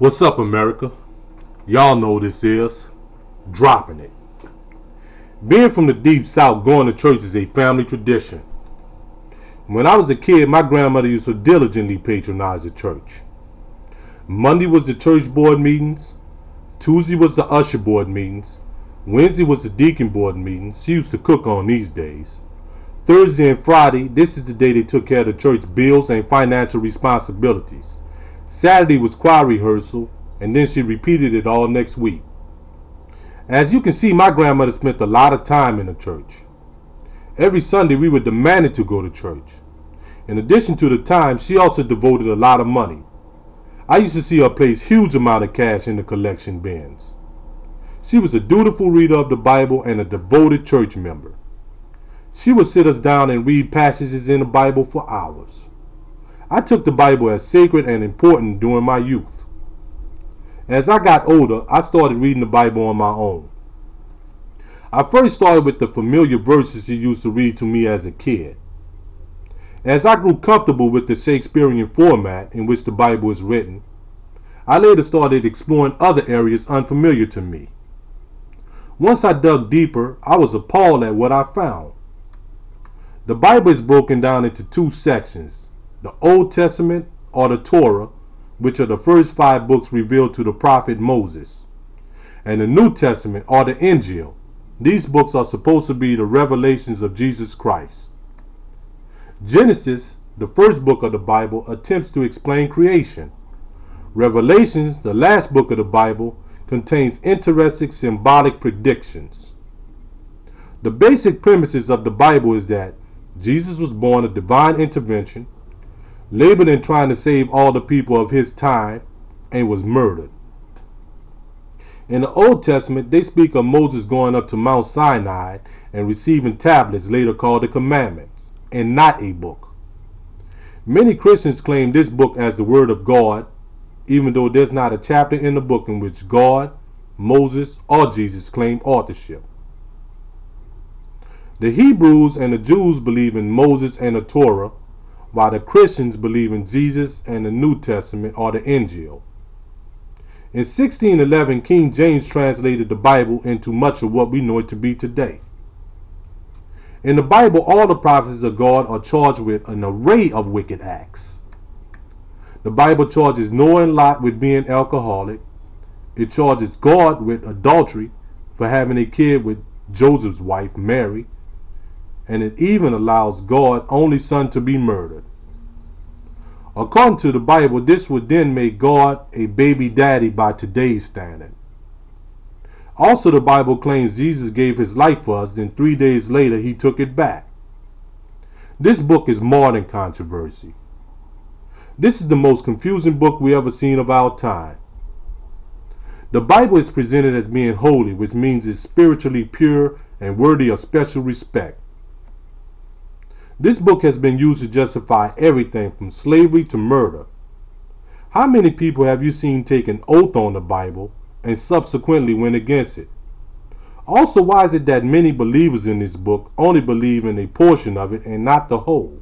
What's up, America? Y'all know this is dropping it. Being from the deep south, going to church is a family tradition. When I was a kid, my grandmother used to diligently patronize the church. Monday was the church board meetings. Tuesday was the usher board meetings. Wednesday was the deacon board meetings. She used to cook on these days. Thursday and Friday, this is the day they took care of the church bills and financial responsibilities. Saturday was choir rehearsal, and then she repeated it all next week. As you can see, my grandmother spent a lot of time in the church. Every Sunday we were demanded to go to church. In addition to the time, she also devoted a lot of money. I used to see her place huge amount of cash in the collection bins. She was a dutiful reader of the Bible and a devoted church member. She would sit us down and read passages in the Bible for hours. I took the Bible as sacred and important during my youth. As I got older, I started reading the Bible on my own. I first started with the familiar verses she used to read to me as a kid. As I grew comfortable with the Shakespearean format in which the Bible is written, I later started exploring other areas unfamiliar to me. Once I dug deeper, I was appalled at what I found. The Bible is broken down into two sections: the Old Testament, or the Torah, which are the first 5 books revealed to the prophet Moses, and the New Testament, or the Injil. These books are supposed to be the revelations of Jesus Christ. Genesis, the first book of the Bible, attempts to explain creation. Revelations, the last book of the Bible, contains interesting symbolic predictions. The basic premises of the Bible is that Jesus was born of divine intervention, labored in trying to save all the people of his time, and was murdered. In the Old Testament, they speak of Moses going up to Mount Sinai and receiving tablets, later called the Commandments, and not a book. Many Christians claim this book as the Word of God, even though there's not a chapter in the book in which God, Moses, or Jesus claim authorship. The Hebrews and the Jews believe in Moses and the Torah, while the Christians believe in Jesus and the New Testament, or the Injil. In 1611, King James translated the Bible into much of what we know it to be today. In the Bible, all the prophets of God are charged with an array of wicked acts. The Bible charges Noah and Lot with being alcoholic. It charges God with adultery for having a kid with Joseph's wife, Mary. And it even allows God's only son to be murdered. According to the Bible, this would then make God a baby daddy by today's standard. Also, the Bible claims Jesus gave his life for us, then 3 days later he took it back. This book is more than controversy. This is the most confusing book we ever seen of our time. The Bible is presented as being holy, which means it's spiritually pure and worthy of special respect. This book has been used to justify everything from slavery to murder. How many people have you seen take an oath on the Bible and subsequently went against it? Also, why is it that many believers in this book only believe in a portion of it and not the whole?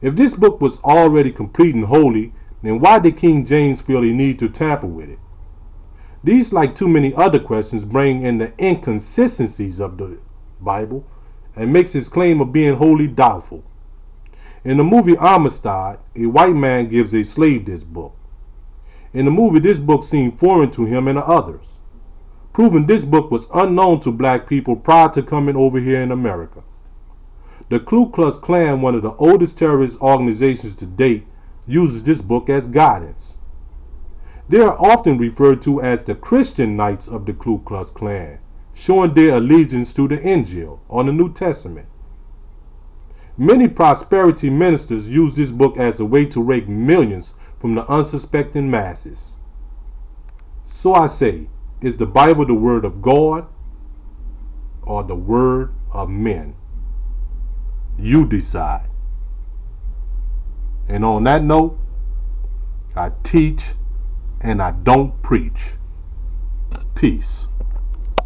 If this book was already complete and holy, then why did King James feel he need to tamper with it? These, like too many other questions, bring in the inconsistencies of the Bible and makes his claim of being wholly doubtful. In the movie Amistad, a white man gives a slave this book. In the movie, this book seemed foreign to him and the others, proving this book was unknown to black people prior to coming over here in America. The Ku Klux Klan, one of the oldest terrorist organizations to date, uses this book as guidance. They are often referred to as the Christian Knights of the Ku Klux Klan, showing their allegiance to the Injil, or the New Testament. Many prosperity ministers use this book as a way to rake millions from the unsuspecting masses. So I say, is the Bible the Word of God or the word of men? You decide. And on that note, I teach and I don't preach. Peace.